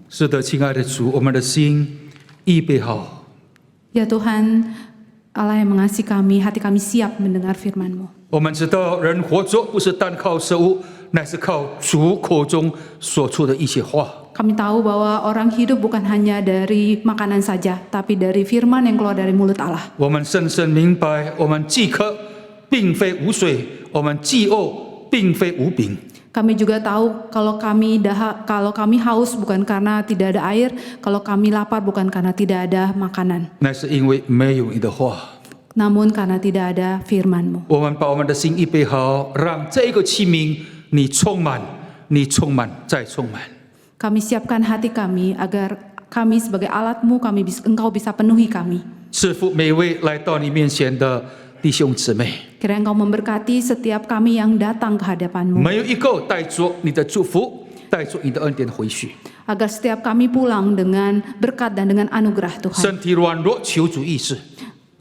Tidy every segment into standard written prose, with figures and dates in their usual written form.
是的，亲爱的主，我们的心预备好。 Ya Tuhan, Allah yang mengasihi kami, hati kami siap mendengar firman-Mu. 我们知道，人活着不是单靠食物，乃是靠主口中所出的一些话。 Kami tahu bahwa orang hidup bukan hanya dari makanan saja, tapi dari firman yang keluar dari mulut Allah. 我们深深明白，我们饥渴并非无水，我们饥饿并非无饼。 Kami juga tahu kalau kami haus bukan karena tidak ada air, kalau kami lapar bukan karena tidak ada makanan, 那是因为没有你的话。 namun karena tidak ada firman-Mu. 我们把我们的心预备好，让这个器皿你充满，你充满再充满。 Kami siapkan hati kami agar kami sebagai alat-Mu, Engkau bisa penuhi kami. 赐福每位来到你面前的弟兄姊妹， Kiranya Engkau memberkati setiap kami yang datang ke hadapan-Mu. 没有一个带着你的祝福，带着你的恩典回去。 Agar setiap kami pulang dengan berkat dan dengan anugerah Tuhan. 身体软弱，求主医治；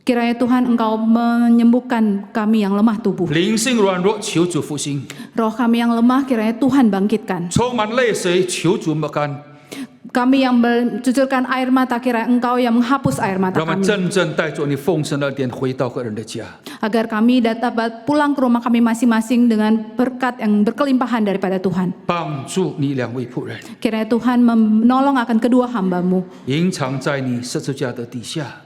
Kiranya Tuhan Engkau menyembuhkan kami yang lemah tubuh. 灵性软弱，求主复兴； Roh kami yang lemah kiranya Tuhan bangkitkan. 充满泪水，求主抹干。 Kami yang mencucurkan air mata kiranya Engkau yang menghapus air mata 让我们 kami. 真正带着你丰盛的恩典回到个人的家。 Agar kami dapat pulang ke rumah kami masing-masing dengan berkat yang berkelimpahan daripada Tuhan. 帮助你两位仆人， Kiranya Tuhan menolong akan kedua hamba-Mu. 隐藏在你十字架的底下。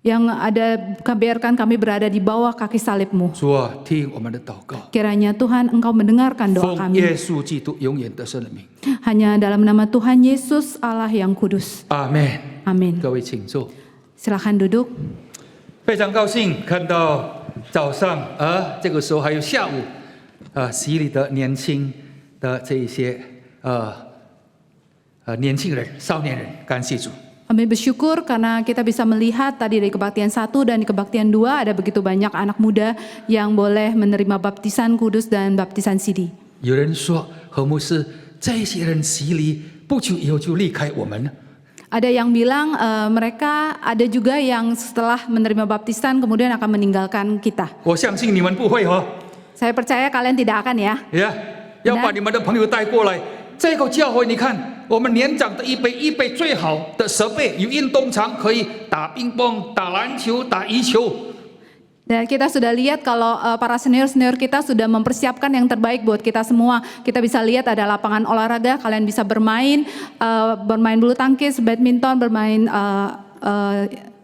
Yang ada, biarkan kami berada di bawah kaki salib-Mu. 主啊，听我们的祷告， Kiranya Tuhan Engkau mendengarkan doa 奉 kami. 耶稣基督永远的圣名。 Hanya dalam nama Tuhan Yesus Allah yang kudus. 阿门。 Amin. 各位请坐。 Silakan duduk. 非常高兴看到早上这个时候还有下午洗礼的年轻的这一些年轻人、少年人，感谢主。 Kami bersyukur karena kita bisa melihat tadi dari kebaktian 1 dan di kebaktian 2 ada begitu banyak anak muda yang boleh menerima baptisan kudus dan baptisan sidi. 有人说，何牧师，这些人洗礼不久以后就离开我们了。 Ada yang bilang mereka ada juga yang setelah menerima baptisan kemudian akan meninggalkan kita. 我相信你们不会哈， Saya percaya kalian tidak akan ya. 要把你们的朋友带过来。这个教会，你看，我们年长的预备最好的设备，有运动场可以打乒乓、打篮球、打羽球。 Dan kita sudah lihat kalau para senior-senior kita sudah mempersiapkan yang terbaik buat kita semua. Kita bisa lihat ada lapangan olahraga, kalian bisa bermain bulu tangkis, badminton, bermain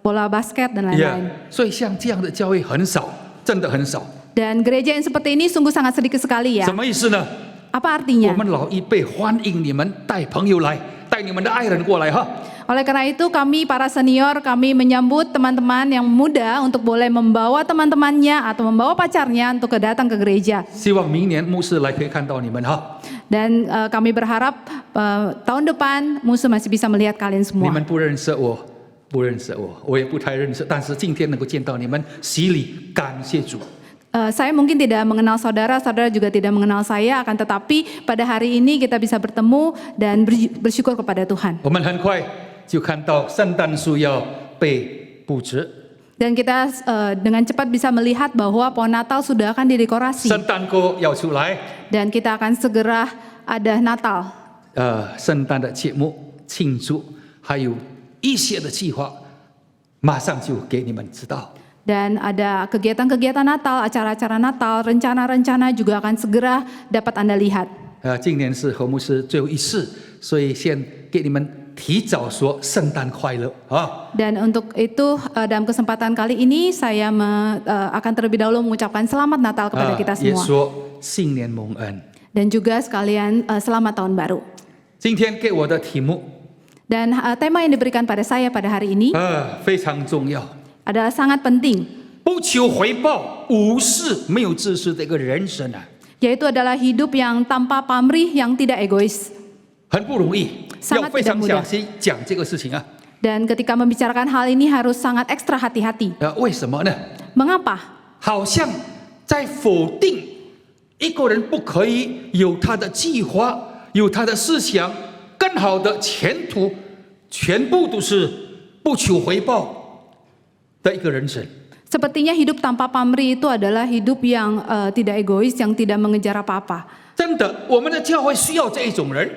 bola basket dan lain-lain. 所以像这样的教会很少，真的很少。 Dan gereja yang seperti ini sungguh sangat sedikit sekali ya. 什么意思呢？ Apa 我 artinya? 们老一辈欢迎你们带朋友来，带你们的爱人过来哈。 Oleh karena itu kami para senior kami menyambut teman-teman yang muda untuk boleh membawa teman-temannya atau membawa pacarnya untuk datang ke gereja. 希望明年牧师来可以看到你们哈。 Dan kami berharap tahun depan musuh masih bisa melihat kalian 你 semua. 们不认识我，不认识我，我也不太认识，但是今天能够见到你们，洗礼，感谢主。 Saya mungkin tidak mengenal saudara, saudara juga tidak mengenal saya, akan tetapi pada hari ini kita bisa bertemu dan bersyukur kepada Tuhan. 我们很快就看到圣诞树要被布置， Dan kita dengan cepat bisa melihat bahwa pohon Natal sudah akan didekorasi. 圣诞歌要出来， Dan kita akan segera ada Natal. 圣诞的节目庆祝，还有一些的计划，马上就给你们知道。 Dan ada kegiatan-kegiatan Natal, acara-acara Natal, rencana-rencana juga akan segera dapat Anda lihat. 今年是何牧师最后一次，所以先给你们提早说圣诞快乐啊！ Dan untuk itu dalam kesempatan kali ini saya akan terlebih dahulu mengucapkan selamat Natal kepada kita 也 semua. 说新年蒙恩。 Dan juga sekalian selamat tahun baru. 今天给我的题目 Dan tema yang diberikan pada saya pada hari ini 非常重要， adalah sangat penting, 不求回报、无事没有自私的一个人生啊， yaitu adalah hidup yang tanpa pamrih, yang tidak egois. 很不容易， sangat 要非常 tidak mudah 详细讲这个事情啊。 Dan ketika membicarakan hal ini harus sangat ekstra hati-hati. 为什么呢？ Mengapa? 好像在否定一个人不可以有他的计划，有他的思想，更好的前途，全部都是不求回报的一个人生。 Sepertinya hidup tanpa pamrih itu adalah hidup yang tidak egois, yang tidak mengejar apa-apa. 真的，我们的教会需要这一种人。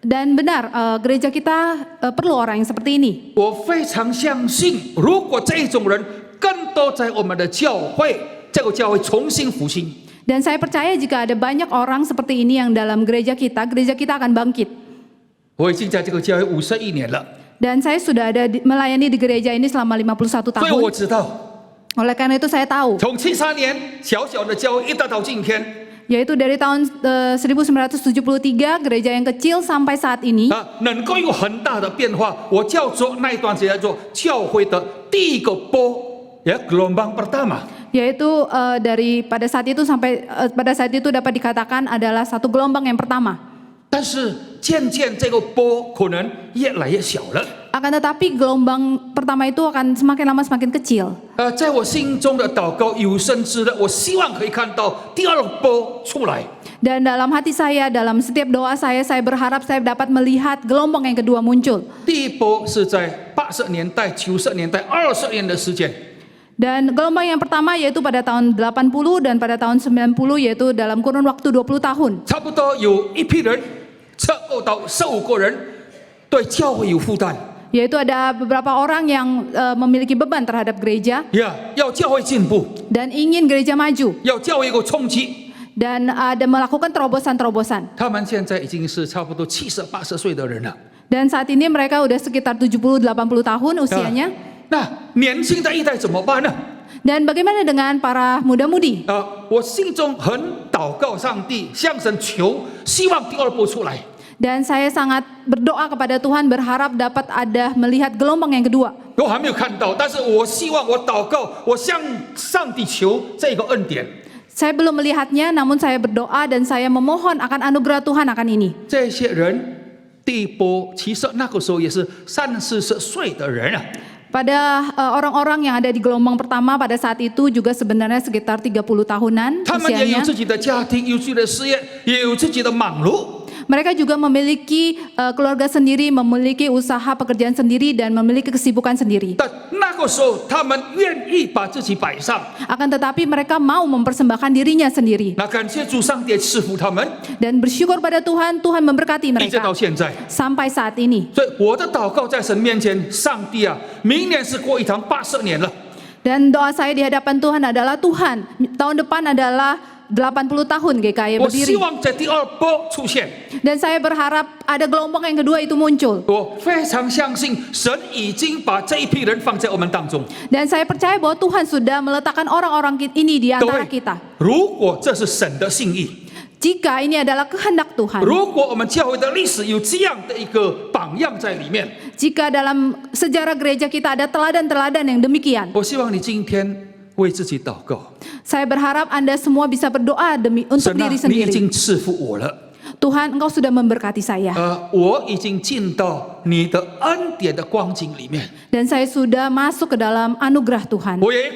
Dan benar, gereja kita perlu orang yang seperti ini. 我非常相信，如果这种人更多在我们的教会，这个教会重新复兴。 Dan saya percaya jika ada banyak orang seperti ini yang dalam gereja kita akan bangkit. 我已经在这个教会51年了， Dan saya sudah melayani di gereja ini selama 51 所以我 tahun. 知道， Oleh karena itu saya tahu, 从73年小小的教会一直到今天， yaitu dari tahun 1973 gereja yang kecil sampai saat ini, 能够有很大的变化。我叫做那一段时间叫做教会的第一个波，ya gelombang pertama。 yaitu dari pada saat itu sampai pada saat itu dapat dikatakan adalah satu gelombang yang pertama. 但是渐渐这个波可能越来越小了。 Akan tetapi gelombang pertama itu akan semakin lama semakin kecil. 在我心中的祷告有生之的，我希望可以看到第二个波出来。 Dan dalam hati saya, dalam setiap doa saya berharap saya dapat melihat gelombang yang kedua muncul. 第一波是在80年代、90年代、20年的时间。 Dan gelombang yang pertama yaitu pada tahun 80 dan pada tahun 90 yaitu dalam kurun waktu 20 tahun. 差不多有一批人，12到15个人，对教会有负担。 Yaitu ada beberapa orang yang memiliki beban terhadap gereja 要教会进步， dan ingin gereja maju 要教会有个冲击。 dan ada melakukan terobosan-terobosan. 他们现在已经是差不多70、80岁的人了。 Dan saat ini mereka udah sekitar 70-80 tahun usianya. 那年轻的一代怎么办呢？ Dan bagaimana dengan para muda-mudi? 我心中很祷告上帝，向神求，希望第二波出来。 Dan saya sangat berdoa kepada Tuhan berharap dapat ada melihat gelombang yang kedua. 我还没有看到，但是我希望我祷告，我向上帝求这个恩典。 Saya belum melihatnya, namun saya berdoa dan saya memohon akan anugerah Tuhan akan ini. 这些人第一波，其实那个时候也是30-40岁的人啊。 Pada orang-orang yang ada di gelombang pertama pada saat itu juga sebenarnya sekitar 30 tahunan 他们也有 usianya. 自己的家庭，有自己的事业，也有自己的忙碌。 Mereka juga memiliki keluarga sendiri, memiliki usaha pekerjaan sendiri dan memiliki kesibukan sendiri. 但那个时候，他们愿意把自己摆上。 Akan tetapi mereka mau mempersembahkan dirinya sendiri. 那感谢主上帝赐福他们， Dan bersyukur pada Tuhan, Tuhan memberkati 一直到 mereka 现在。 sampai saat ini. 所以我的祷告在神面前，上帝啊，明年是过一堂80年了。 Dan doa saya di hadapan Tuhan adalah Tuhan, tahun depan adalah 80 tahun GKY 我希 berdiri. 望在第二波出现。 Dan saya berharap ada gelombang yang kedua itu muncul. 我非常相信神已经把这一批人放在我们当中。 Dan saya percaya bahwa Tuhan sudah meletakkan orang-orang ini di 各 antara 位 kita. 如果这是神的心意， Jika ini adalah kehendak Tuhan. 如果我们教会的历史有这样的一个榜样在里面， Jika dalam sejarah gereja kita ada teladan-teladan yang demikian. 我希望你今天为自己祷告。 Saya berharap Anda semua bisa berdoa untuk 神啊 diri， 你已 sendiri. 经赐福我了。 Tuhan, Engkau sudah memberkati saya. 我已经进到你的恩典的光景里面， Dan saya sudah masuk ke dalam anugerah Tuhan. 我也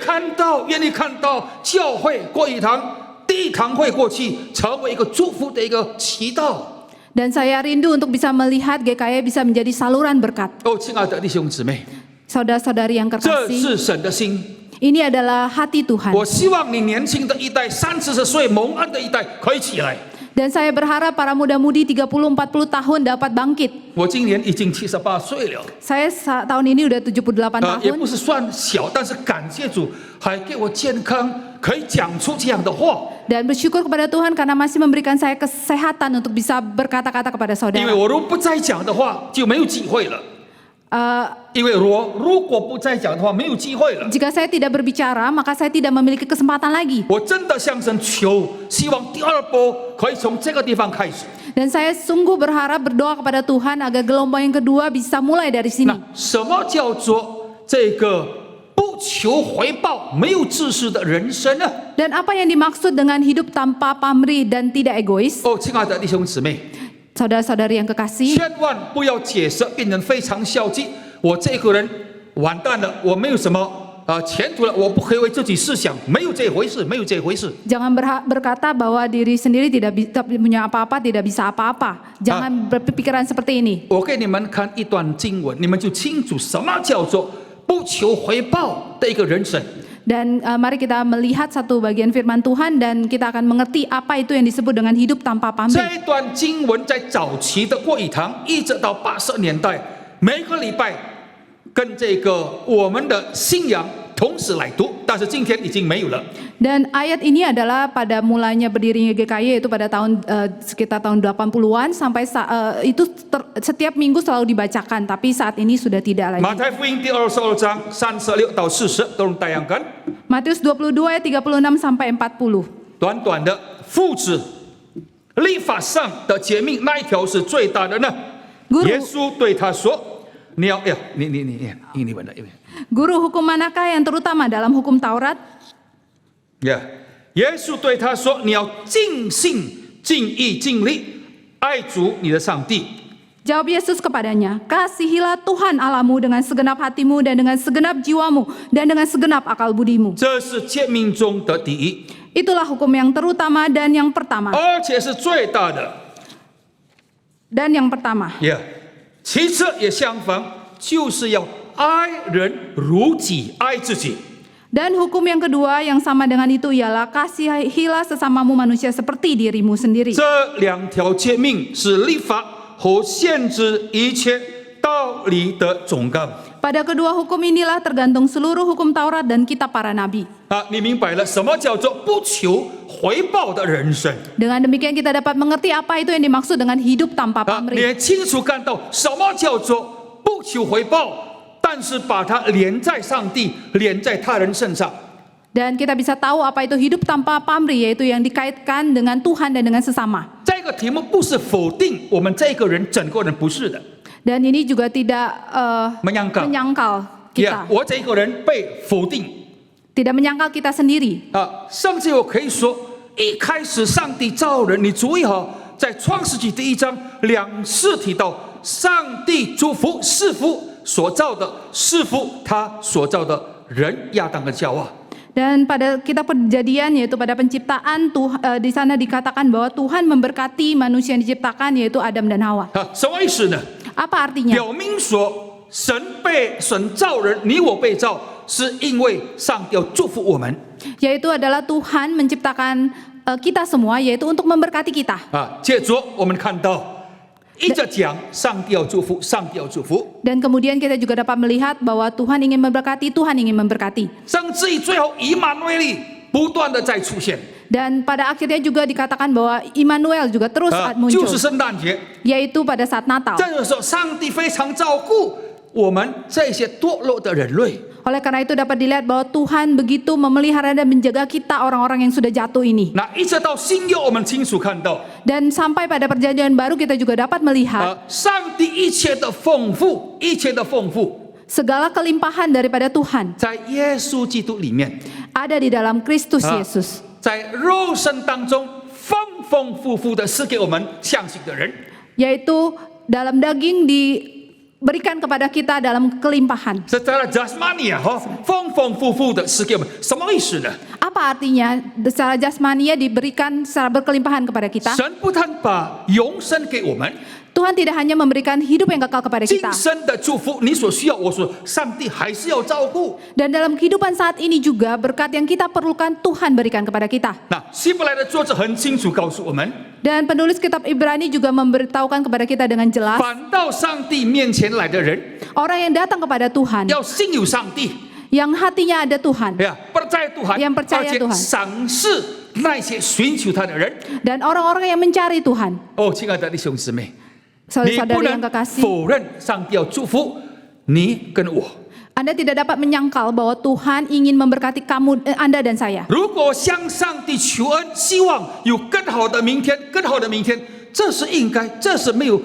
愿意看到教会过一堂，第一堂会过去，成为一个祝福的一个渠道。 Dan saya rindu untuk bisa melihat GKY bisa menjadi saluran berkat. 亲爱的弟兄姊妹， Saudara-saudari yang 这 terkasih, 是神的心。 ini adalah hati Tuhan. 我希望你年轻的一代，30岁蒙恩的一代可以起来。 Dan saya berharap para muda-mudi 30-40 tahun dapat bangkit. 我今年已经78岁了， Saya tahun ini udah 78也 tahun. 不是算小，但是感谢主还给我健康，可以讲出这样的话。 Dan bersyukur kepada Tuhan karena masih memberikan saya kesehatan untuk bisa berkata-kata kepada 因为 saudara. 我如果不再讲的话，就没有机会了。因为我如果不再讲的话，没有机会了。 Jika saya tidak berbicara, maka saya tidak memiliki kesempatan lagi. 我真的向神求，希望第二波可以从这个地方开始。 Dan saya sungguh berharap berdoa kepada Tuhan agar gelombang yang kedua bisa mulai dari sini. 那什么叫做这个不求回报、没有自私的人生呢？ Dan apa yang dimaksud dengan hidup tanpa pamrih dan tidak egois? 亲爱的弟兄姊妹， Saudara-saudari yang kekasih, 千万不要解释变成非常消极。我这个人完蛋了，我没有什么前途了，我不可以为自己思想，没有这回事，没有这回事。 jangan berkata bahwa diri sendiri tidak punya apa-apa, tidak bisa apa-apa. Jangan berpikiran seperti ini. 我给你们看一段经文，你们就清楚什么叫做不求回报的一个人生。Dan mari kita melihat satu bagian firman Tuhan dan kita akan mengerti apa itu yang disebut dengan hidup tanpa 这 pamrih. 一段经文在早期的过语堂，一直到80年代，每个礼拜跟这个我们的信仰同时来读，但是今天已经没有了。 Dan ayat ini adalah pada mulanya berdirinya GKY yaitu pada tahun sekitar tahun 80-an sampai itu setiap minggu selalu dibacakan, tapi saat ini sudah tidak 马 lagi. 太福音第22章36到40都能tayangkan， Matius 22 ayat 36 sampai 40. 短短的父子立法上的诫命，那一条是最大的呢？ Guru, 耶稣对他说：“你要呀，你问了， guru hukum manakah yang terutama dalam hukum Taurat? 呀，耶稣对他说：你要尽心、尽意、尽力爱主你的上帝。” Jawab Yesus kepadanya, kasihilah Tuhan Allahmu dengan segenap hatimu dan dengan segenap jiwamu dan dengan segenap akal budimu. 这是诫命中的第一， Itulah hukum yang terutama dan yang pertama. 而且是最大的。 Dan yang pertama. 呀，其次也相反，就是要爱人如己，爱自己。 Dan hukum yang kedua yang sama dengan itu ialah kasihilah sesamamu manusia seperti dirimu sendiri. 这两条诫命是立法和限制一切道理的总纲。 Pada kedua hukum inilah tergantung seluruh hukum Taurat dan kitab para nabi. 你明白了什么叫做不求回报的人生？ Dengan demikian kita dapat mengerti apa itu yang dimaksud dengan hidup tanpa 你 pamrih. 也清楚看到什么叫做不求回报，但是把它连在上帝、连在他人身上。 Dan kita bisa tahu apa itu hidup tanpa pamrih, yaitu yang dikaitkan dengan Tuhan dan dengan sesama. 这个题目不是否定我们这个人整个人，不是的。 Dan ini juga tidak menyangkal kita, 我这个人被否定 tidak menyangkal kita sendiri. 甚至我可以说，一开始上帝造人，你注意哈，在创世纪第1章2次提到，上帝祝福弑父所造的，弑父他所造的人亚当跟夏娃。 Dan pada kitab Perjanjian yaitu pada penciptaan di sana dikatakan bahwa Tuhan memberkati manusia yang diciptakan yaitu Adam dan Hawa. 什么意思呢？ Apa artinya? 表明说，神造人，你我被造，是因为上帝要祝福我们。 Yaitu adalah Tuhan menciptakan kita semua yaitu untuk memberkati kita. 接着我们看到，一直讲上帝要祝福，上帝要祝福。 Dan kemudian kita juga dapat melihat bahwa Tuhan ingin memberkati, Tuhan ingin memberkati. 甚至于最后，以马内利不断的在出现。 Dan pada akhirnya juga dikatakan bahwa Immanuel juga terus 就 muncul, 是圣诞节。 yaitu pada saat Natal. 这个时候，上帝非常照顾我们这些堕落的人类。 Oleh karena itu dapat dilihat bahwa Tuhan begitu memelihara dan menjaga kita orang-orang yang sudah jatuh ini. 那一直到新约，我们清楚看到， Dan sampai pada perjanjian baru kita juga dapat melihat 上帝一切的丰富，一切的丰富， segala kelimpahan daripada Tuhan 在耶稣基督里面， ada di dalam Kristus Yesus. 在肉身当中丰丰富富的赐给我们相信的人。 Yaitu dalam daging diberikan kepada kita dalam kelimpahan. secara jasmani 丰丰富富的赐给我们，什么意思呢？ Apa artinya? Secara jasmania diberikan secara berkelimpahan kepada kita. 神不但把永生给我们， Tuhan tidak hanya memberikan hidup yang kekal kepada 今 kita. 生的祝福你所需要，我说上帝还是要照顾。 Dan dalam kehidupan saat ini juga berkat yang kita perlukan Tuhan berikan kepada kita. 那希伯来的作者很清楚告诉我们， Dan penulis kitab Ibrani juga memberitahukan kepada kita dengan jelas, 反到上帝面前来的人， orang yang datang kepada Tuhan, 要信有上帝， yang hatinya ada Tuhan, percaya Tuhan， yang percaya 而且 Tuhan 赏赐那些寻求他的人。 dan orang-orang yang mencari Tuhan. 亲爱的弟兄姊妹，你 Saudara-saudari 不 yang 能 kekasih, 否认上帝要祝福你跟我。 Anda tidak dapat menyangkal bahwa Tuhan ingin memberkati Anda dan saya. 如果向上帝求恩，希望有更好的明天，更好的明天，这是应该，这是没有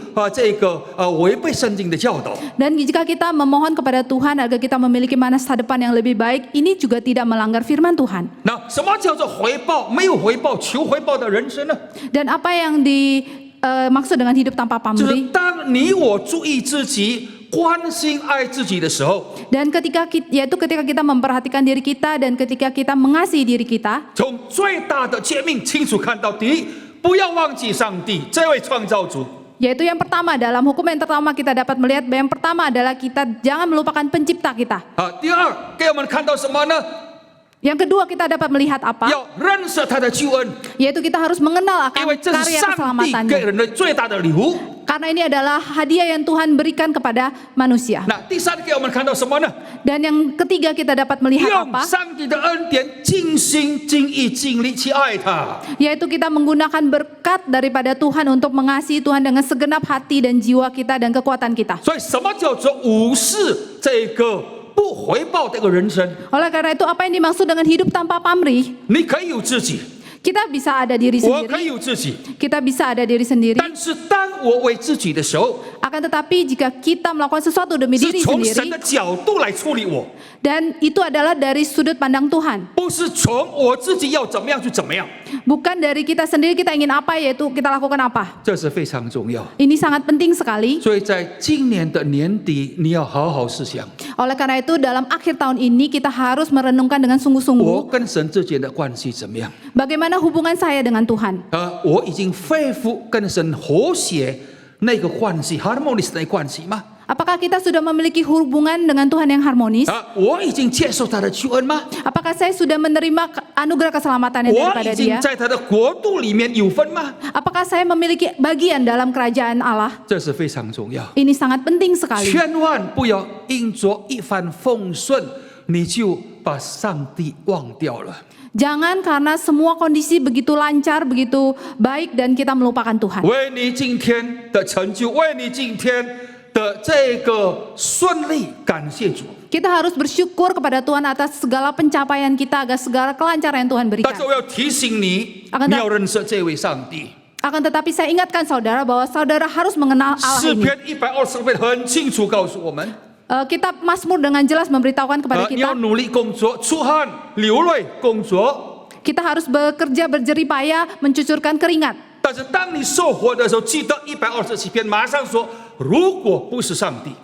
违背圣经的教导。 Dan jika kita memohon kepada Tuhan agar kita memiliki masa depan yang lebih baik, ini juga tidak melanggar firman Tuhan. 那什么叫做回报？没有回报，求回报的人生呢？ Dan apa yang dimaksud dengan hidup tanpa 就是 pamrih? 当你我注意自己、关心爱自己的时候， Dan ketika kita memperhatikan diri kita dan ketika kita mengasihi diri kita, 从最大的诫命清楚看到，第一，不要忘记上帝这位创造主。 yaitu yang pertama dalam hukum yang pertama kita dapat melihat yang pertama adalah kita jangan melupakan pencipta kita. 第二，给我们看到什么呢？ Yang kedua kita dapat melihat apa? 要认识他的救恩， Yaitu kita harus mengenal 因 akan 为这是 karya 上帝 keselamatannya. 给人的最大的礼物。 Karena ini adalah hadiah yang Tuhan berikan kepada manusia. 那第三个我们看到什么呢？ Dan yang ketiga kita dapat melihat 用 apa? 上帝的恩典，尽心尽意尽力去爱他。 Yaitu kita menggunakan berkat daripada Tuhan untuk mengasihi Tuhan dengan segenap hati dan jiwa kita dan kekuatan kita. 所以，什么叫做无视这个不回报的一个人生？ Oleh karena itu apa yang dimaksud dengan hidup tanpa pamrih? 你可以有自己， Kita bisa ada diri 我可以 sendiri, 有自己， kita bisa ada diri sendiri. 但是当我为自己的时候， Akan tetapi jika kita melakukan sesuatu demi 是 diri 从神 sendiri, 的角度来处理我， dan itu adalah dari sudut pandang Tuhan, 不是从我自己要怎么样就怎么样。 bukan dari kita sendiri kita ingin apa yaitu kita lakukan apa. 这是非常重要。 Ini sangat penting sekali. 所以在今年的年底，你要好好思想， Oleh karena itu dalam akhir tahun ini kita harus merenungkan dengan 我 sungguh-sungguh 跟神之间的关系怎么样？ bagaimana hubungan saya dengan Tuhan. 我已经恢复跟神和谐那个关系 ，harmonious 那关系吗？ Apakah kita sudah memiliki hubungan dengan Tuhan yang harmonis? 我已经接受他的救恩吗？ Apakah saya sudah menerima anugerah keselamatan yang 我 daripada 已经 Dia? 在他的国度里面有分吗？ Apakah saya memiliki bagian dalam kerajaan Allah? 这是非常重要， Ini sangat penting sekali. 千万不要因着一帆风顺，你就把上帝忘掉了。 Jangan karena semua kondisi begitu lancar, begitu baik dan kita melupakan Tuhan. 为你今天的成就，为你今天的这个顺利，感谢主。 Kita harus bersyukur kepada Tuhan atas segala pencapaian kita, atas segala kelancaran yang Tuhan 但 berikan. 是我要提醒你， Akan 你要认识这位上帝。 Akan tetapi saya ingatkan saudara bahwa saudara harus mengenal Allah 诗 ini. 篇120篇很清楚告诉我们， Kitab Mazmur dengan jelas memberitahukan kepada 你要 kita, 努力工作，出汗流泪工作。 kita harus bekerja berjerih payah, mencucurkan keringat. 但是当你受火的时候，记得127篇，马上说，如果不是上帝，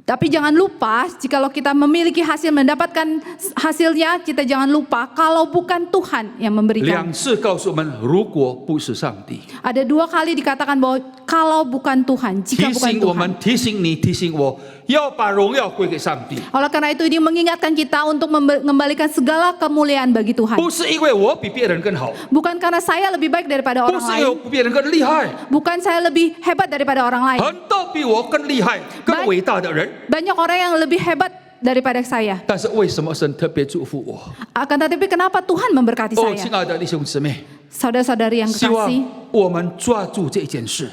Tapi jangan lupa, jikalau kita memiliki hasil, mendapatkan hasilnya, kita jangan lupa kalau bukan Tuhan yang memberikan. 2次告诉我们，如果不是上帝， Ada 2 kali dikatakan bahwa kalau bukan Tuhan, 提 jika bukan 醒我 Tuhan. 们，提醒你，提醒我，要把荣耀归给上帝。 Oleh karena itu ini mengingatkan kita untuk mengembalikan segala kemuliaan bagi Tuhan. 不是因为我比别人更好， Bukan karena saya lebih baik daripada 不 orang 是因为 lain. 我比别人更厉害， Bukan saya lebih hebat daripada orang lain. 很多比我更厉害、更伟大的人。 Banyak orang yang lebih hebat daripada saya. 但是为什么神特别祝福我？ Akan tetapi kenapa Tuhan memberkati 哦， saya? 亲爱的弟兄姊妹， Saudara-saudari yang 希望 kekasih, 我们抓住这件事。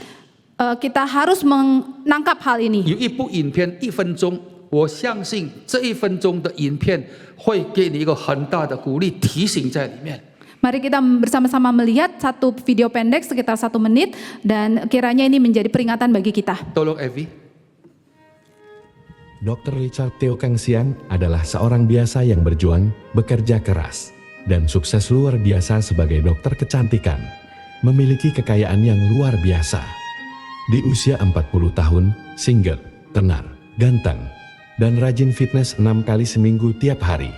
kita harus menangkap hal ini. 有一部影片1分钟，我相信这1分钟的影片会给你一个很大的鼓励、提醒在里面。 Mari kita bersama-sama melihat satu video pendek sekitar 1 menit dan kiranya ini menjadi peringatan bagi kita. Tolong Evi. Dr. Richard Theo Kang Sian adalah seorang biasa yang berjuang, bekerja keras, dan sukses luar biasa sebagai dokter kecantikan. Memiliki kekayaan yang luar biasa. Di usia 40 tahun, single, tenar, ganteng, dan rajin fitness 6 kali seminggu tiap hari.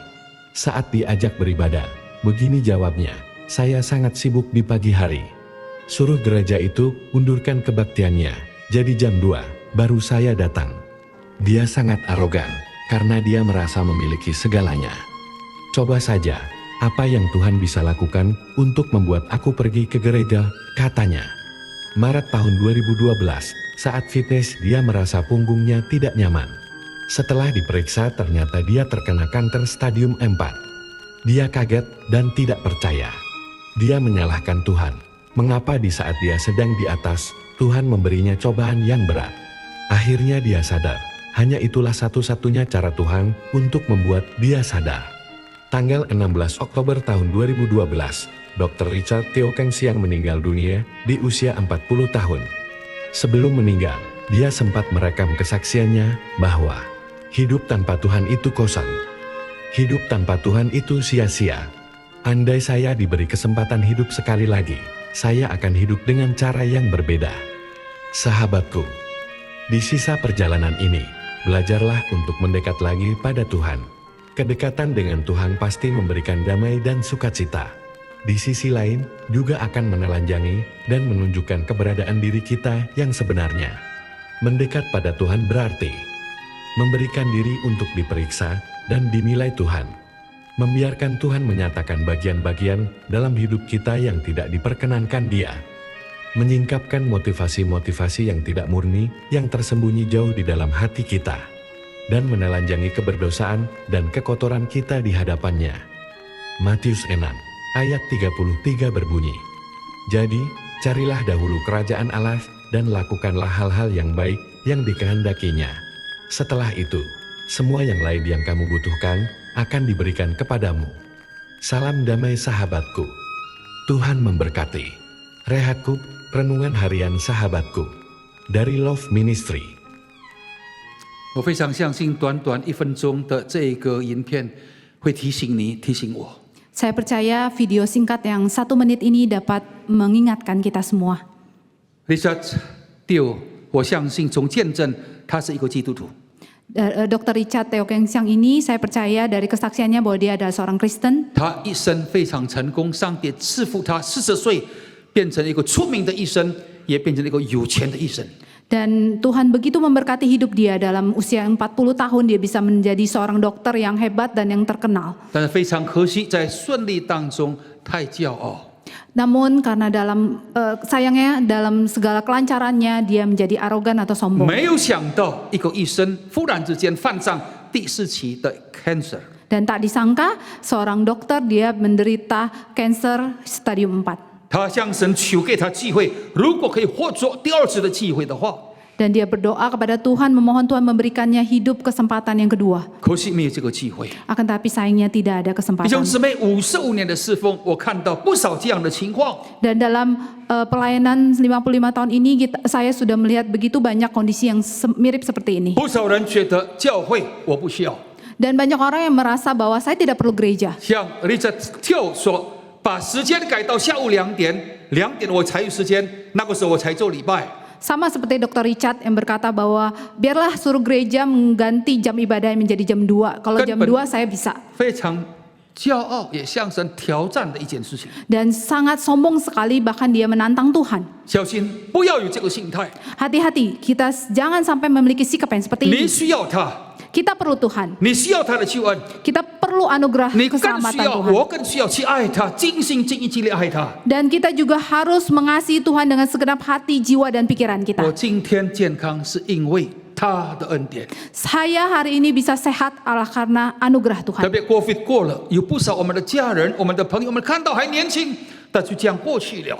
Saat diajak beribadah, begini jawabnya, saya sangat sibuk di pagi hari. Suruh gereja itu undurkan kebaktiannya, jadi jam 2, baru saya datang. Dia sangat arogan, karena dia merasa memiliki segalanya. Coba saja, apa yang Tuhan bisa lakukan untuk membuat aku pergi ke gereja, katanya. Maret tahun 2012, saat fitness dia merasa punggungnya tidak nyaman. Setelah diperiksa ternyata dia terkena kanker stadium 4. Dia kaget dan tidak percaya. Dia menyalahkan Tuhan. Mengapa di saat dia sedang di atas, Tuhan memberinya cobaan yang berat. Akhirnya dia sadar. Hanya itulah satu-satunya cara Tuhan untuk membuat dia sadar. Tanggal 16 Oktober tahun 2012, Dr. Richard Theo Kang Sian meninggal dunia di usia 40 tahun. Sebelum meninggal, dia sempat merekam kesaksiannya bahwa hidup tanpa Tuhan itu kosong. Hidup tanpa Tuhan itu sia-sia. Andai saya diberi kesempatan hidup sekali lagi, saya akan hidup dengan cara yang berbeda. Sahabatku, di sisa perjalanan ini, belajarlah untuk mendekat lagi pada Tuhan. Kedekatan dengan Tuhan pasti memberikan damai dan sukacita. Di sisi lain, juga akan menelanjangi dan menunjukkan keberadaan diri kita yang sebenarnya. Mendekat pada Tuhan berarti memberikan diri untuk diperiksa dan dinilai Tuhan. Membiarkan Tuhan menyatakan bagian-bagian dalam hidup kita yang tidak diperkenankan Dia. Menyingkapkan motivasi-motivasi yang tidak murni yang tersembunyi jauh di dalam hati kita. Dan menelanjangi keberdosaan dan kekotoran kita di hadapannya. Matius 6 ayat 33 berbunyi, "Jadi, carilah dahulu kerajaan Allah dan lakukanlah hal-hal yang baik yang dikehendakinya. Setelah itu, semua yang lain yang kamu butuhkan akan diberikan kepadamu." Salam damai sahabatku. Tuhan memberkati. Rehatku, renungan harian sahabatku. Dari Love Ministry. 我非常相信短短1分钟的这一个影片会提醒你，提醒我。 Saya percaya video singkat yang 1 menit ini dapat mengingatkan kita semua. Richard Teo，我相信从见证他是一个基督徒。 Dr. Richard Teo Keng Siang ini saya percaya dari kesaksiannya bahwa dia adalah seorang Kristen. 他一生非常成功，上帝赐福他40岁变成一个出名的医生，也变成一个有钱的医生。 Dan Tuhan begitu memberkati hidup dia dalam usia 40 tahun dia bisa menjadi seorang dokter yang hebat dan yang terkenal. 但是非常可惜，在顺利当中太骄傲。 Namun karena sayangnya dalam segala kelancarannya dia menjadi arogan atau sombong. 没有想到一个医生忽然之间患上第4期的 cancer。 Dan tak disangka seorang dokter dia menderita kanker stadium 4. 他向神求给他机会，如果可以获得第2次的机会的话， Dan dia berdoa kepada Tuhan, memohon Tuhan memberikannya hidup kesempatan yang kedua. 可惜没有这个机会。 Akan tapi sayangnya tidak ada 弟兄 kesempatan. 姊妹，55年的侍奉，我看到不少这样的情况。 Dan dalam pelayanan 55 tahun ini saya sudah melihat begitu banyak kondisi yang mirip seperti ini. 不少人觉得教会我不需要， Dan banyak orang yang merasa bahwa saya tidak perlu gereja. 像 Richard Teo 说，把时间改到下午2点，2点我才有时间，那个时候我才做礼拜。 Sama seperti Dr. Richard yang berkata bahwa biarlah suruh gereja mengganti jam ibadah menjadi jam 2. Kalau jam 2 saya bisa. 非常骄傲，也向神挑战的一件事情。 Dan sangat sombong sekali bahkan dia menantang Tuhan. 小心，不要有这个心态。 Hati-hati, kita jangan sampai memiliki sikap yang seperti 你 ini. 需要他， Kita perlu Tuhan. 你需要他的救恩， Kita perlu anugerah 你更需 keselamatan 要， Tuhan. 我更需要去爱他，尽心尽意尽力爱他。 Dan kita juga harus mengasihi Tuhan dengan segenap hati, jiwa, dan pikiran 我 kita. 今天健康是因为他的恩典。 Saya hari ini bisa sehat adalah karena anugerah 特 Tuhan. 别 COVID 过了，有不少我们的家人、我们的朋友，我们看到还年轻，但就这样过去了。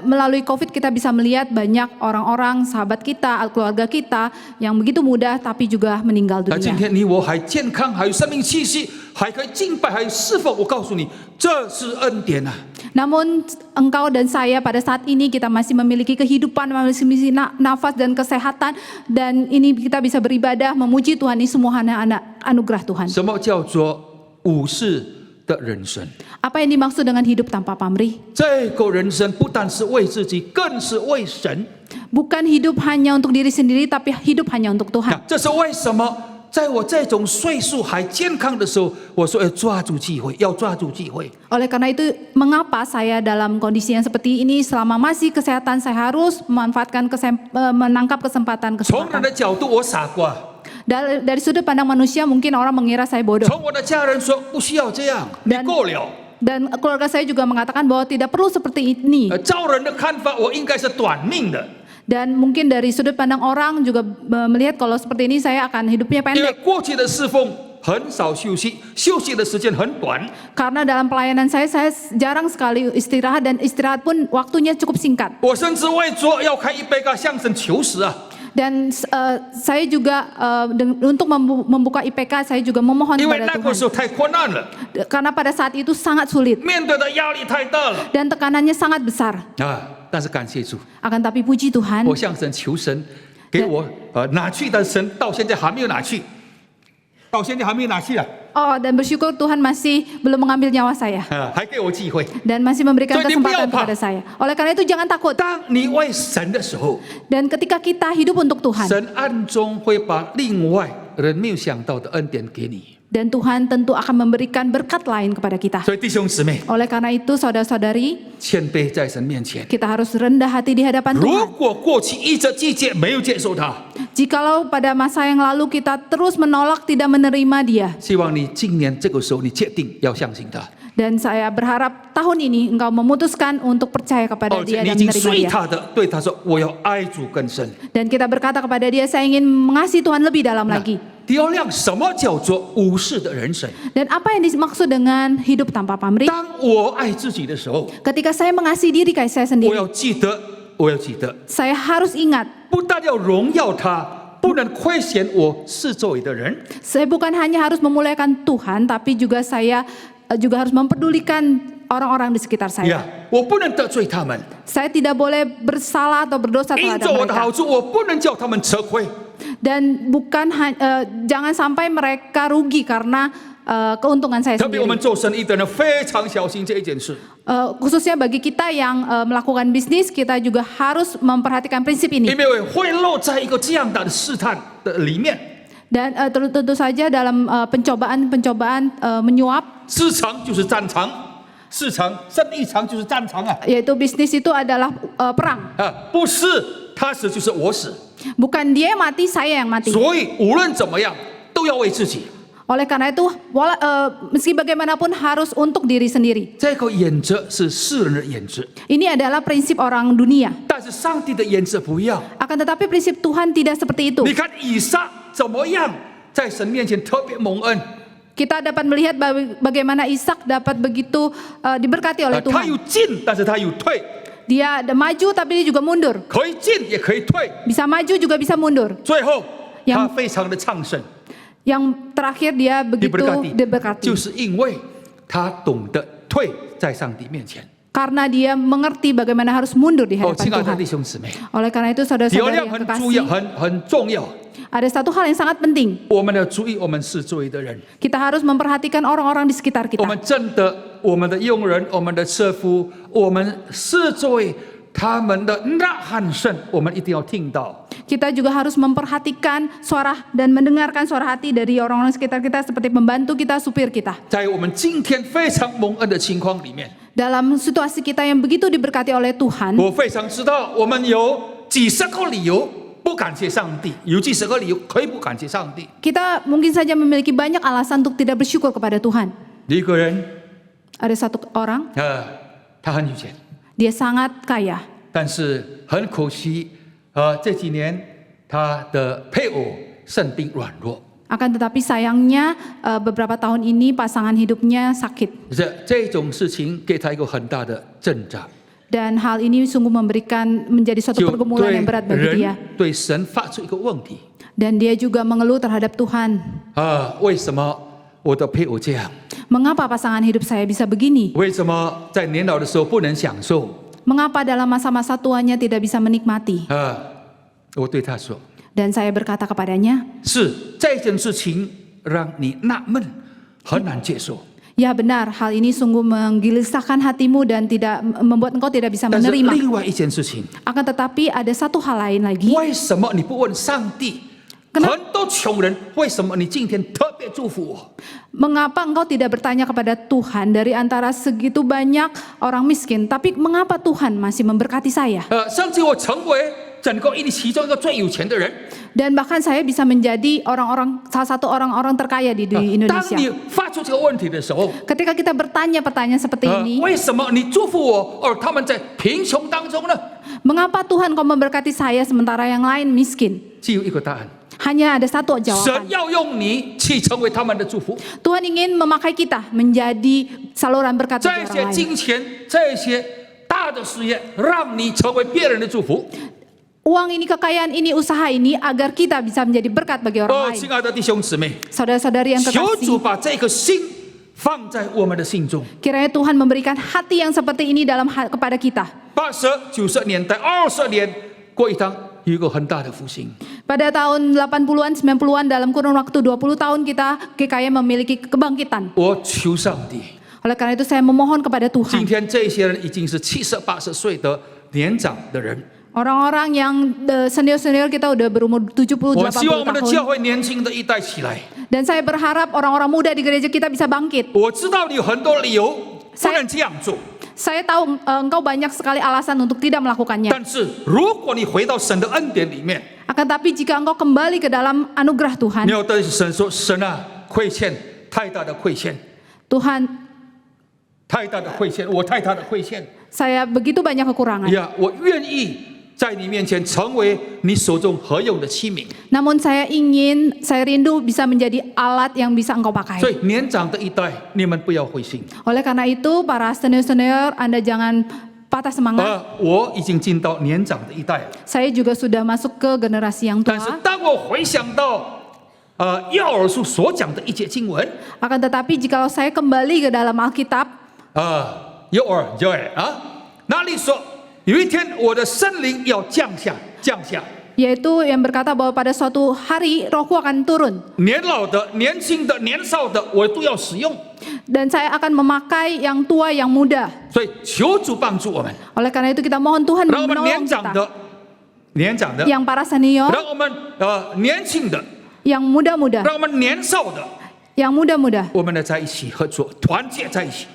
Melalui COVID kita bisa melihat banyak orang-orang, sahabat kita, keluarga kita yang begitu muda tapi juga meninggal 但今 dunia. 天你我还健康，还有生命气息，还可以敬拜，还有侍奉。我告诉你，这是恩典啊！ Namun engkau dan saya pada saat ini kita masih memiliki kehidupan, masih memiliki nafas dan kesehatan, dan ini kita bisa beribadah, memuji Tuhan. Ini semua anak-anak anugerah Tuhan. 什么叫做武士的人生？ Apa yang dimaksud dengan hidup tanpa pamrih? 这个人生不但是为自己，更是为神。 Bukan hidup hanya untuk diri sendiri, tapi hidup hanya untuk 那 Tuhan. 这是为什么？在我这种岁数还健康的时候，我说要抓住机会，要抓住机会。 Oleh karena itu, mengapa saya dalam kondisi yang seperti ini selama masih kesehatan saya harus memanfaatkan menangkap 从人 kesempatan-kesempatan. 的角度，我傻瓜； Dari sudut pandang manusia mungkin orang mengira saya bodoh. 从我的家人说不需要这样，你 Dan 够了。 Dan keluarga saya juga mengatakan bahwa tidak perlu seperti ini. 照人的看法，我应该是短命的， Dan mungkin dari sudut pandang orang juga melihat kalau seperti ini saya akan hidupnya 因为 pendek. 过去的侍奉很少休息，休息的时间很短。 Karena dalam pelayanan saya jarang sekali istirahat dan istirahat pun waktunya cukup singkat. 我甚至为着要开一杯咖向神求死啊！ Dan saya juga untuk membuka IPK saya juga memohon 因为 kepada 那个时 Tuhan. 候太困难了， Karena pada saat itu sangat sulit 面对的压力太大了 dan tekanannya sangat besar. 啊！但是感谢主， Akan tapi puji Tuhan, 我向神求神给我拿去，但神到现在还没有拿去，到现在还没有拿去啊！ dan bersyukur Tuhan masih belum mengambil nyawa saya 还给我机会。 dan masih memberikan 所以你不要 kesempatan 怕。 kepada saya. Oleh karena itu jangan takut. 当你为神的时候， Dan ketika kita hidup untuk Tuhan, 神暗中会把另外人没有想到的恩典给你。Dan Tuhan tentu akan memberikan berkat lain kepada kita. 所以弟兄姊妹， Oleh karena itu saudara-saudari, 谦卑在神面前。 kita harus rendah hati di hadapan 如 Tuhan. 果过去一直季节没有接受他， Jikalau pada masa yang lalu kita terus menolak, tidak menerima Dia. 希望你今年这个时候你决定要相信他， Dan saya berharap tahun ini engkau memutuskan untuk percaya kepada 而且 Dia 你已 dan 经 menerima 随 Dia. 他的，对他说我要爱主更深。 Dan kita berkata kepada Dia, saya ingin mengasihi Tuhan lebih dalam lagi. 第二辆，什么叫做无视的人生？ Dan apa yang dimaksud dengan hidup tanpa pamrih? 当我爱自己的时候， Ketika saya mengasihi diri kayak saya 我 sendiri, 要记得，我要记得， saya harus ingat, 不但要荣耀他，不能亏欠我四周围的人。 saya bukan hanya harus memuliakan Tuhan, tapi juga saya juga harus mempedulikan orang-orang di sekitar saya. 我不能得罪他们， Saya tidak boleh bersalah atau berdosa 因 terhadap 着我的 mereka. 好处，我不能叫他们吃亏。 Dan bukan jangan sampai mereka rugi karena keuntungan saya 特别我 sendiri. 们做生意的人非常小心这一件事。 Khususnya bagi kita yang melakukan bisnis, kita juga harus memperhatikan prinsip ini. 因为会落在一个这样大的试探的里面， Dan tentu saja dalam pencobaan menyuap, 市场就是战场，市场生意场就是战场啊！ yaitu bisnis itu adalah perang. 不是他死就是我死， Bukan dia yang mati, saya yang mati. 所以无论怎么样都要为自己。 Oleh karena itu, meski bagaimanapun harus untuk diri sendiri. 这个原则是世人的原则， Ini adalah prinsip orang dunia. 但是上帝的原则不一样。 Akan tetapi prinsip Tuhan tidak seperti itu. 你看以撒怎么样在神面前特别蒙恩， Kita dapat melihat bagaimana Ishak dapat begitu diberkati oleh 他 Tuhan. 有进，但是他有退， Dia ada maju tapi dia juga mundur. 可以进也可以退， Bisa maju juga bisa mundur. 最后他 Yang- 非常的昌盛， Yang terakhir dia begitu diberkati. 就是因为他懂得退在上帝面前。 Karena dia mengerti bagaimana harus mundur di 哦， hadapan 亲爱的 Tuhan. 弟兄姊妹， Oleh karena itu 第二 saudara-saudari 样 yang 很重要， kekasih, 很重要， ada satu hal yang sangat penting. 我们要注意我们四周围的人。 Kita harus memperhatikan orang-orang di sekitar 我 kita. 们真的，我们的佣人，我们的车夫，我们四周围他们的呐喊声，我们一定要听到。 Kita juga harus memperhatikan suara dan mendengarkan suara hati dari orang-orang sekitar kita seperti pembantu kita, supir kita. 在我们今天非常蒙恩的情况里面， Dalam situasi kita yang begitu diberkati oleh Tuhan, 我非常知道我们有几十个理由不感谢上帝，有几十个理由可以不感谢上帝。 kita mungkin saja memiliki banyak alasan untuk tidak bersyukur kepada Tuhan. 一个人， Ada satu orang, 他很有钱， dia sangat kaya. 但是很可惜，这几年他的配偶生病软弱。 Akan tetapi sayangnya beberapa tahun ini pasangan hidupnya sakit. 这种事情给他一个很大的挣扎， Dan hal ini sungguh menjadi suatu 就 pergumulan 对 yang berat bagi dia. 人对神发出一个问题 Dan dia juga mengeluh terhadap Tuhan. 为什么我的配偶这样？ Mengapa pasangan hidup saya bisa begini? 为什么在年老的时候不能享受？ Mengapa dalam masa-masa tuanya tidak bisa menikmati? 我对他说， Dan saya berkata kepadanya, 是这件事情让你纳闷，很难接受。 ya benar, hal ini sungguh menggelisahkan hatimu dan tidak membuat engkau tidak bisa 但是 menerima. 另外一件事情， Akan tetapi ada satu hal lain lagi. 为什么你不问上帝？ Kenapa? 很多穷人，为什么你今天特别祝福我？ Mengapa engkau tidak bertanya kepada Tuhan dari antara segitu banyak orang miskin, tapi mengapa Tuhan masih memberkati saya? 甚至我成为整个印尼其中一个最有钱的人。 Dan bahkan saya bisa menjadi salah satu orang-orang terkaya di 当 Indonesia. 你发出这个问题的时候， Ketika kita bertanya pertanyaan seperti ini, 为什么你祝福我，而他们在贫穷当中呢？ mengapa Tuhan kau memberkati saya sementara yang lain miskin? 只有一个答案： Hanya ada satu 神 jawaban. 要用你去成为他们的祝福。 Tuhan ingin memakai kita menjadi saluran berkat 这 bagi 些 orang lain. 金钱，这些大的事业，让你成为别人的祝福。 Uang ini, kekayaan ini, usaha ini agar kita bisa menjadi berkat bagi orang 亲 lain. 爱的弟兄姊妹， Saudara-saudari yang 求主 kekasih, 把这个心放在我们的心中。 kiranya Tuhan memberikan hati yang seperti ini kepada kita. 80、90年代、20年过一趟，有一个很大的复兴。 Pada tahun 80-an, 90-an dalam kurun waktu 20 tahun kita GKY memiliki kebangkitan. 我求上帝， Oleh karena itu saya memohon kepada 今 Tuhan. 天这些人已经是70、80岁的年长的人。Orang-orang yang senior-senior kita udah berumur 70, 我希望我 80 们的 tahun. 教会年轻的一代起来。 Dan saya berharap orang-orang muda di gereja kita bisa bangkit. 我知道你有很多理由不能这样做， Saya tahu engkau banyak sekali alasan untuk tidak melakukannya. 但是如果你回到神的恩典里面， Akan tapi jika engkau kembali ke dalam anugerah Tuhan, 你要对神说：“神啊，亏欠太大的亏欠， Tuhan, 太大的亏欠，我太大的亏欠。 saya begitu banyak kekurangan. 呀，我愿意在你面前成为你手中合用的器皿。 Namun saya rindu bisa menjadi alat yang bisa engkau pakai. 所以年长的一代，你们不要灰心。 Oleh karena itu, para senior-senior, Anda jangan patah semangat. 我已经进到年长的一代了， Saya juga sudah masuk ke generasi yang 但是 tua. 当我回想到约珥书所讲的一节经文， Akan tetapi jikalau saya kembali ke dalam Alkitab, 约珥啊，那里说有一天我的圣灵要降下，降下。 yaitu yang berkata bahwa pada suatu hari rohku akan turun. 年老的、年轻的、年少的，我都要使用。 Dan saya akan memakai yang tua, yang muda. 所以求主帮助我们， Oleh karena itu kita mohon Tuhan 让我们 menolong 年长 kita. 的、年长的， Yang para senior, 让我们年轻的， yang muda-muda, 让我们年少的， yang muda-muda. 我们呢在一起合作，团结在一起。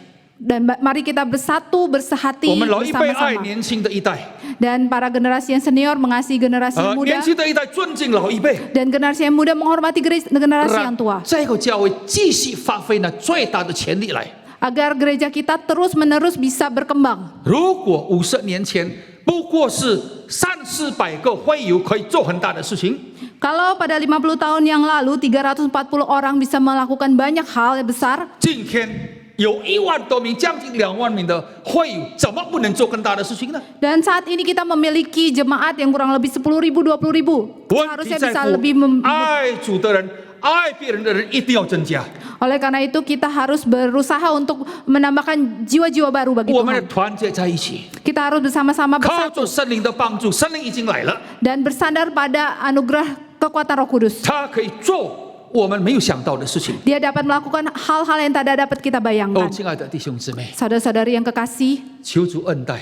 Dan mari kita bersatu, bersehati 我们老一辈爱 bersama-sama. 年轻的一代， Dan para generasi yang senior mengasihi generasi yang muda. 年轻的一代尊敬老一辈， Dan generasi yang muda menghormati generasi yang 让 tua. 这个教会继续发挥呢最大的潜力来。 Agar gereja kita terus-menerus bisa berkembang. 如果50年前不过是300-400个会友可以做很大的事情， Kalau pada 50 tahun yang lalu 340 orang bisa melakukan banyak hal yang besar, 今天有1万多名、将近2万名的会友，怎么不能做更大的事情呢？ dan saat ini kita memiliki jemaat yang kurang lebih 10.000, 20.000. 问题 Harusnya 在 bisa 乎 lebih 爱主的人、爱别人的人一定要增加。 Oleh karena itu kita harus berusaha untuk menambahkan jiwa-jiwa baru bagi 我们的 Tuhan. 团结在一起， Kita harus bersama-sama 靠 bersatu 着圣灵的帮助，圣灵已经来了， dan bersandar pada anugerah kekuatan Roh Kudus. 他可以做我们没有想到的事情。 Dia dapat melakukan hal-hal yang tidak dapat kita 哦， bayangkan. 亲爱的弟兄姊妹， Saudara-saudari yang kekasih, 求主恩待。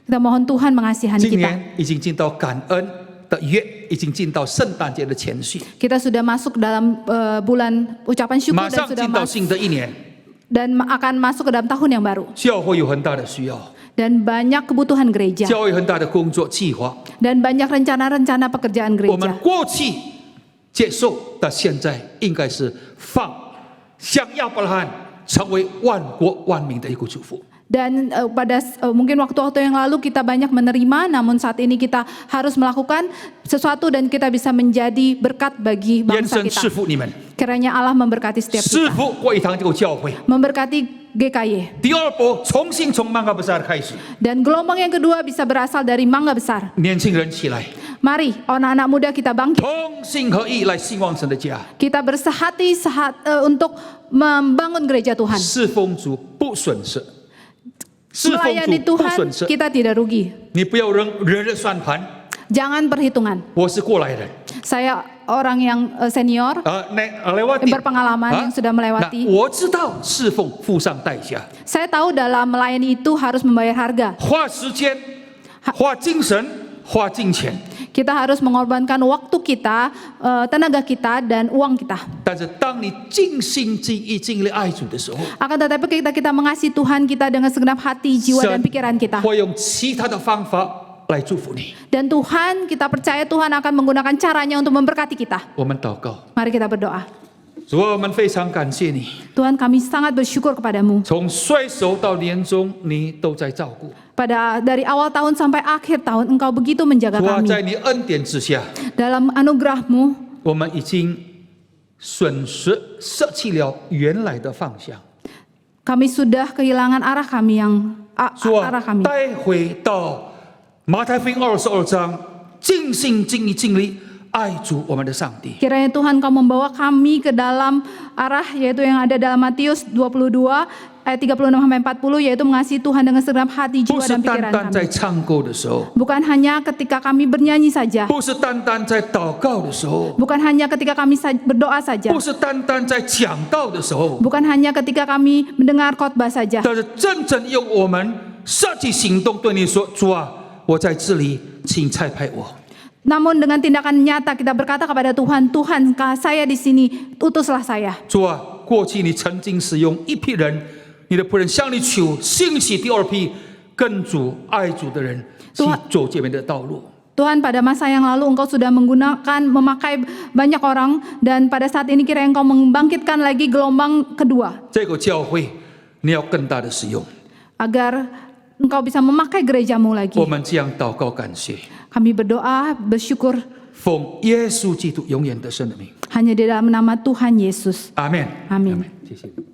kita mohon Tuhan mengasihani 今 kita. 年已经进到感恩的月，已经进到圣诞节的前夕， Kita sudah masuk dalam bulan ucapan syukur 马 dan 上 sudah 进到新的一年， dan akan masuk ke dalam tahun yang baru. 教会有很大的需要， Dan banyak kebutuhan gereja 教会有很大的工作计划。 dan banyak rencana-rencana pekerjaan 我们 gereja. 过去接受的，现在应该是像亚伯拉罕成为万国万民的一个祝福。 Dan pada mungkin waktu-waktu yang lalu kita banyak menerima, namun saat ini kita harus melakukan sesuatu dan kita bisa menjadi berkat bagi 愿 bangsa 神赐 kita. 福你们， Kiranya Allah memberkati setiap 赐 kita, 福过一堂这个教会。 memberkati GKY. 第二波重新从曼嘎布萨开始， Dan gelombang yang kedua bisa berasal dari Mangga Besar. 年轻人起来， Mari anak-anak muda kita bangkit. 同心合意来兴旺神的家， Kita bersehati untuk membangun gereja Tuhan. 侍奉主不损失，侍奉 Melayani 主不 Tuhan 损失。 kita tidak rugi. 你不要人的算盘， Jangan perhitungan. 我是过来人。 Saya orang yang senior, lewati berpengalaman yang sudah melewati. 我知道侍奉付上代价， Saya tahu dalam melayani itu harus membayar harga. 花时间、花精神、花金钱。 Kita harus mengorbankan waktu kita, tenaga kita, dan uang kita. 但是当你尽心尽意尽力爱主的时候， Akan tetapi kita mengasihi Tuhan kita dengan segenap hati, jiwa, dan pikiran kita. 会用其他的方法来祝福你。 Dan Tuhan, kita percaya Tuhan akan menggunakan caranya untuk memberkati kita. 我们祷告， Mari kita berdoa. 主啊，我们非常感谢你， Tuhan, kami sangat bersyukur kepadamu. 从岁首到年终，你都在照顾。 Dari awal tahun sampai akhir tahun, Engkau begitu menjaga 主啊， kami. 在你恩典之下， Dalam anugerah-Mu, 我们已经损失舍弃了原来的方向。 kami sudah kehilangan arah kami yang 主啊 arah，kami. 带回到马太福音22章，尽心尽意尽力爱主我们的上帝。 Kiranya Tuhan Kau membawa kami ke dalam arah yaitu yang ada dalam Matius 22 ayat 36-40, yaitu mengasihi Tuhan dengan segenap hati, 不 jiwa 是 dan 单 pikiran 单在 kami. 唱歌的时候， Bukan hanya ketika kami bernyanyi saja, 不是单单在祷告的时候， bukan hanya ketika kami berdoa saja, 不是单单在讲道的时候， bukan hanya ketika kami mendengar khotbah saja, 但是真正用我们实际行动对你说：主啊，我在这里，请差派我。 Namun dengan tindakan nyata kita berkata kepada Tuhan, Tuhan, saya di sini, utuslah saya. 主啊，过去你曾经使用一批人，你的仆人向你求，兴起第二批跟主爱主的人去走这边的道路。 Tuhan, pada masa yang lalu Engkau sudah memakai banyak orang, dan pada saat ini kiranya Engkau membangkitkan lagi gelombang kedua. 这个教会你要更大的使用。 Agar Engkau bisa memakai gerejamu lagi. 我们这样祷告感谢， Kami berdoa, bersyukur 奉耶稣基督永远得胜的名， hanya di dalam nama Tuhan Yesus. 阿门， Amin. 谢谢。